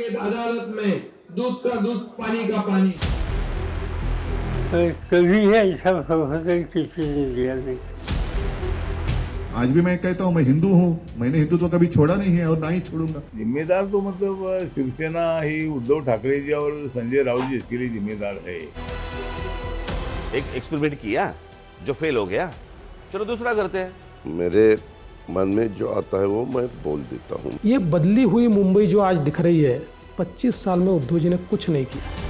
एक अदालत में दूध का दूध पानी का पानी। कभी ऐसा प्रपोजल किसी ने दिया नहीं। आज भी मैं कहता हूँ मैं हिंदू हूँ, मैंने हिंदुत्व कभी छोड़ा नहीं है और ना ही छोड़ूंगा। जिम्मेदार तो मतलब शिवसेना ही उद्धव ठाकरे जी और संजय राउत जी इसके लिए जिम्मेदार है। एक एक्सपेरिमेंट किया जो फेल हो गया, चलो दूसरा करते हैं। मेरे मन में जो आता है वो मैं बोल देता हूँ। ये बदली हुई मुंबई जो आज दिख रही है, 25 साल में उद्धव जी ने कुछ नहीं किया।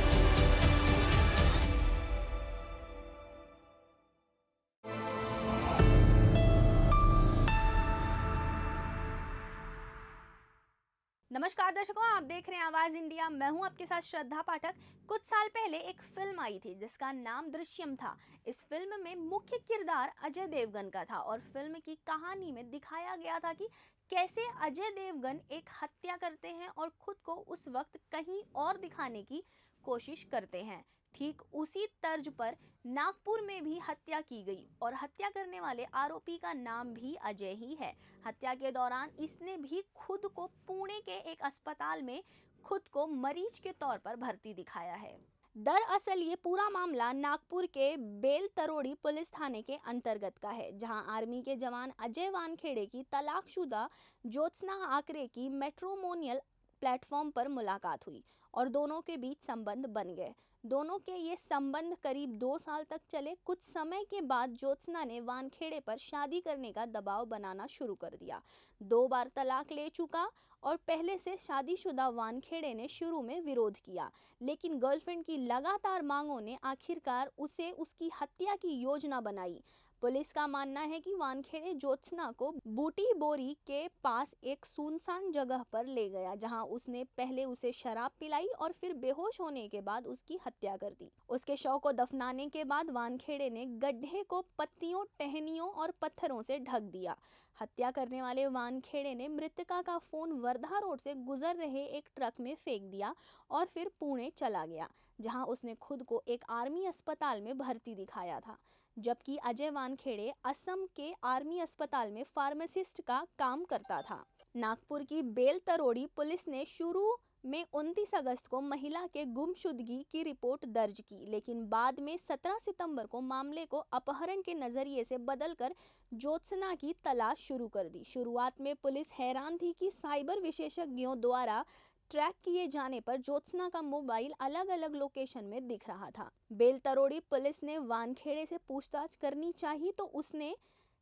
नमस्कार दर्शकों, आप देख रहे हैं आवाज इंडिया। मैं हूं आपके साथ श्रद्धा पाठक। कुछ साल पहले एक फिल्म आई थी जिसका नाम दृश्यम था। इस फिल्म में मुख्य किरदार अजय देवगन का था और फिल्म की कहानी में दिखाया गया था कि कैसे अजय देवगन एक हत्या करते हैं और खुद को उस वक्त कहीं और दिखाने की कोशिश करते हैं। ठीक उसी तर्ज पर नागपुर में भी हत्या की गई और हत्या करने वाले आरोपी का नाम भी अजय ही है। हत्या के दौरान इसने भी खुद को पुणे के एक अस्पताल में खुद को मरीज के तौर पर भर्ती दिखाया है। दरअसल ये पूरा मामला नागपुर के बेल तरोड़ी पुलिस थाने के अंतर्गत का है, जहां आर्मी के जवान अजय वानखेड़े की तलाकशुदा ज्योत्सना आकरे की मैट्रिमोनियल प्लेटफॉर्म पर मुलाकात हुई और दोनों के बीच संबंध बन गए। दोनों के ये संबंध करीब 2 साल तक चले। कुछ समय के बाद ज्योत्सना ने वानखेड़े पर शादी करने का दबाव बनाना शुरू कर दिया। 2 बार तलाक ले चुका और पहले से शादीशुदा वानखेड़े ने शुरू में विरोध किया, लेकिन गर्लफ्रेंड की लगातार मांगों ने आखिरकार उसे उसकी हत्या की योजना बनाई। पुलिस का मानना है कि वानखेड़े ज्योत्सना को बूटी बोरी के पास एक सुनसान जगह पर ले गया, जहां उसने पहले उसे शराब पिलाई और फिर बेहोश होने के बाद उसकी हत्या कर दी। उसके शव को दफनाने के बाद वानखेड़े ने गड्ढे को पत्तियों, टहनियों और पत्थरों से ढक दिया। हत्या करने वाले वानखेड़े ने मृतका का फोन वर्धा रोड से गुजर रहे एक ट्रक में फेंक दिया और फिर पुणे चला गया, जहां उसने खुद को एक आर्मी अस्पताल में भर्ती दिखाया था, जबकि अजय वानखेड़े असम के आर्मी अस्पताल में फार्मासिस्ट का काम करता था। नागपुर की बेल तरोड़ी पुलिस ने शुरू में 29 अगस्त को महिला के गुमशुदगी की रिपोर्ट दर्ज की, लेकिन बाद में 17 सितंबर को मामले को अपहरण के नजरिए से बदलकर ज्योत्सना की तलाश शुरू कर दी। शुरुआत में पुलिस हैरान थी कि साइबर विशेषज्ञों द्वारा ट्रैक किए जाने पर ज्योत्सना का मोबाइल अलग अलग लोकेशन में दिख रहा था। बेल तरोड़ी पुलिस ने वानखेड़े से पूछताछ करनी चाहिए तो उसने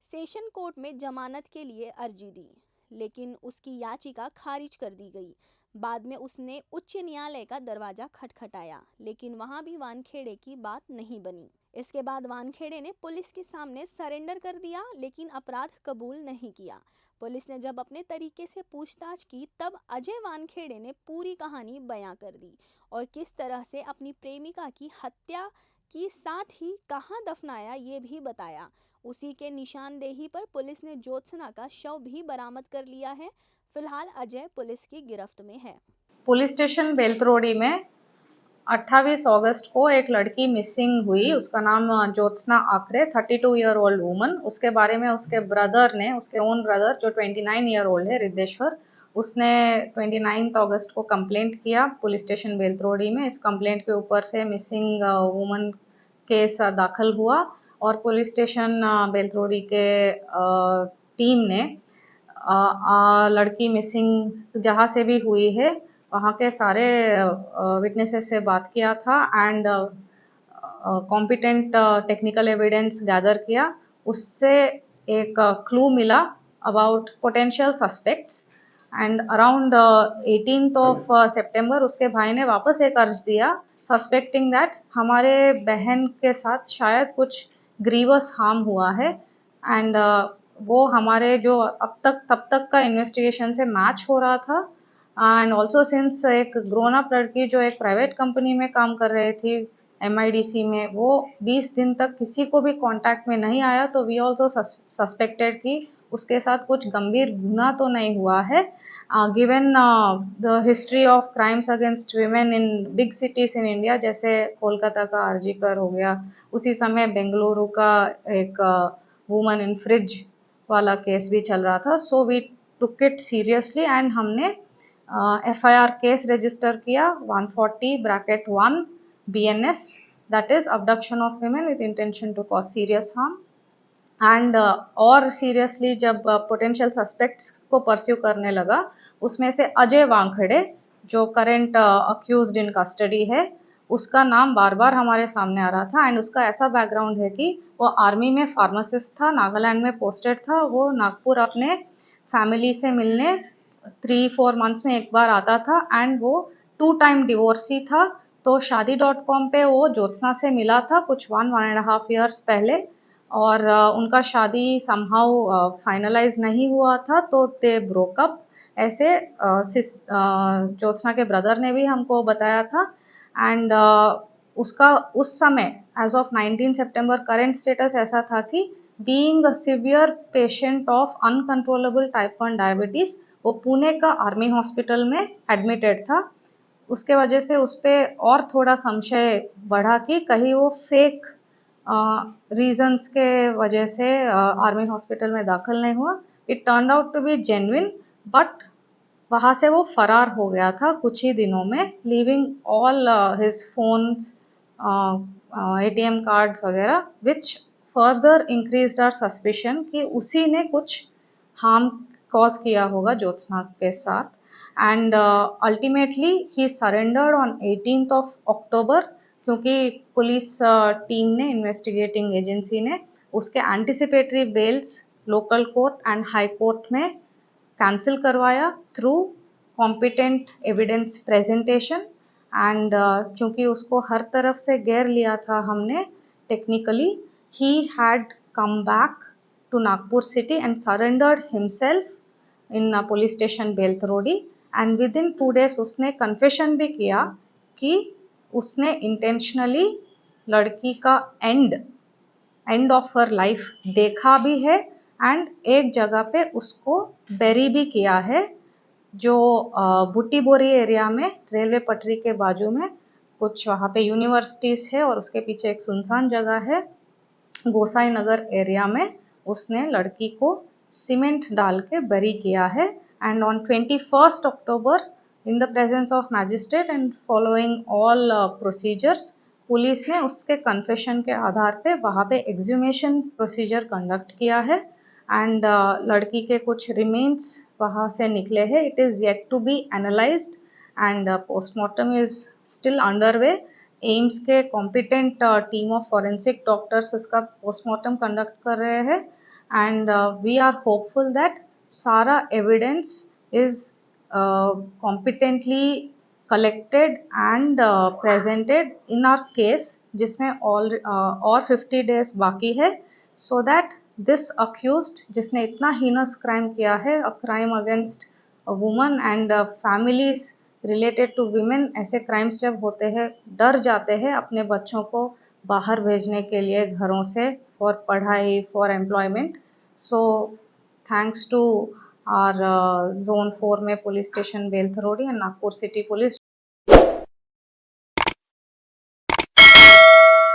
सेशन कोर्ट में जमानत के लिए अर्जी दी, लेकिन उसकी याचिका खारिज कर दी गई। बाद में उसने उच्च न्यायालय का दरवाजा खटखटाया, लेकिन वहां भी वानखेड़े की बात नहीं बनी। इसके बाद वानखेड़े ने पुलिस के सामने सरेंडर कर दिया, लेकिन अपराध कबूल नहीं किया। पुलिस ने जब अपने तरीके से पूछताछ की, तब अजय वानखेड़े ने पूरी कहानी बयां कर दी और किस तरह से अपनी प्रेमिका की हत्या की, साथ ही कहां दफनाया ये भी बताया। उसी के निशानदेही पर पुलिस ने ज्योत्सना का शव भी बरामद कर लिया है। फिलहाल अजय पुलिस की गिरफ्त में है। पुलिस स्टेशन बेलतरोड़ी में 28 अगस्त को एक लड़की मिसिंग हुई। उसका नाम ज्योत्सना आकरे, 32 ईयर ओल्ड वुमन। उसके बारे में उसके ब्रदर ने, उसके ओन ब्रदर जो 29 ईयर ओल्ड है, रिद्धेश्वर, उसने 29 अगस्त को कंप्लेंट किया पुलिस स्टेशन बेलतरोड़ी में। इस कंप्लेंट के ऊपर से मिसिंग वुमन केस दाखिल हुआ और पुलिस स्टेशन बेलतरोड़ी के टीम ने लड़की मिसिंग जहाँ से भी हुई है वहाँ के सारे विटनेसेस से बात किया था and competent technical evidence gather किया। उससे एक क्लू मिला about potential suspects and around 18th of सितंबर उसके भाई ने वापस एक अर्ज दिया सस्पेक्टिंग दैट हमारे बहन के साथ शायद कुछ ग्रीवस हार्म हुआ है एंड वो हमारे जो तब तक का इन्वेस्टिगेशन से मैच हो रहा था। एंड ऑल्सो सिंस एक ग्रोन अप लड़की जो एक प्राइवेट कंपनी में काम कर रही थी MIDC में, वो 20 दिन तक किसी को भी कांटेक्ट में नहीं आया, तो वी ऑल्सो सस्पेक्टेड कि उसके साथ कुछ गंभीर गुनाह तो नहीं हुआ है। Given the history of crimes against women in big cities in India, जैसे कोलकाता का आरजीकर हो गया, उसी समय बेंगलुरु का एक वुमन इन फ्रिज वाला केस भी चल रहा था। So we took it seriously and हमने FIR केस रजिस्टर किया 140(1) BNS, that is abduction of women with intention to cause serious harm. And और सीरियसली जब पोटेंशियल सस्पेक्ट्स को परस्यू करने लगा, उसमें से अजय वानखेड़े जो करंट अक्यूज्ड इन कस्टडी है, उसका नाम बार बार हमारे सामने आ रहा था। एंड उसका ऐसा बैकग्राउंड है कि वो आर्मी में फार्मासिस्ट था, नागालैंड में पोस्टेड था। वो नागपुर अपने फैमिली से मिलने 3-4 मंथ्स में एक बार आता था। एंड वो 2 टाइम डिवोर्सी था। तो शादी.com पे वो ज्योत्सना से मिला था कुछ 1.5 ईयर्स पहले, और उनका शादी समहाउ फाइनलाइज नहीं हुआ था, तो दे ब्रोकअप। ऐसे ज्योत्सना के ब्रदर ने भी हमको बताया था। एंड उसका उस समय एज ऑफ 19 सितंबर करंट स्टेटस ऐसा था कि being a severe patient of uncontrollable type 1 diabetes, वो पुणे का आर्मी हॉस्पिटल में एडमिटेड था। उसके वजह से उस पर और थोड़ा संशय बढ़ा कि कहीं वो फेक रीजंस के वजह से आर्मी हॉस्पिटल में दाखिल नहीं हुआ। It turn out to be genuine, but वहाँ से वो फरार हो गया था कुछ ही दिनों में, leaving all his phones, ATM cards वगैरह, which further increased our suspicion कि उसी ने कुछ हार्म कॉज किया होगा ज्योत्सना के साथ। And ultimately he surrendered on 18th October, क्योंकि पुलिस टीम ने, इन्वेस्टिगेटिंग एजेंसी ने उसके anticipatory bails local court and high court में कैंसिल करवाया through competent evidence presentation. And क्योंकि उसको हर तरफ से घेर लिया था हमने technically, he had come back to Nagpur city and surrendered himself in police station Beltarodi. And within 2 days उसने कन्फेशन भी किया कि उसने इंटेंशनली लड़की का एंड ऑफ हर लाइफ देखा भी है, एंड एक जगह पे उसको बेरी भी किया है, जो बुट्टीबोरी एरिया में, रेलवे पटरी के बाजू में कुछ वहाँ पे यूनिवर्सिटीज़ है, और उसके पीछे एक सुनसान जगह है गोसाई नगर एरिया में उसने लड़की को सीमेंट डाल के बेरी किया है। And on 21 October in the presence of magistrate and following all procedures, police ने उसके कन्फेशन के आधार पे वहाँ पे एक्सह्यूमेशन प्रोसीजर कंडक्ट किया है। एंड लड़की के कुछ रिमेन्स वहाँ से निकले हैं। It is yet to be analysed and postmortem is still under way. AIIMS के competent team of forensic doctors इसका पोस्टमार्टम कंडक्ट कर रहे हैं। And we are hopeful that सारा evidence is competently collected and presented in our case, जिसमें और 50 days बाकी है, so that this accused जिसने इतना हीनस क्राइम किया है, a crime against a woman and families related to women, ऐसे क्राइम्स जब होते हैं डर जाते हैं अपने बच्चों को बाहर भेजने के लिए घरों से, फॉर पढ़ाई, for employment. So thanks to our Zone 4 में police station Beltarodi and Nagpur city police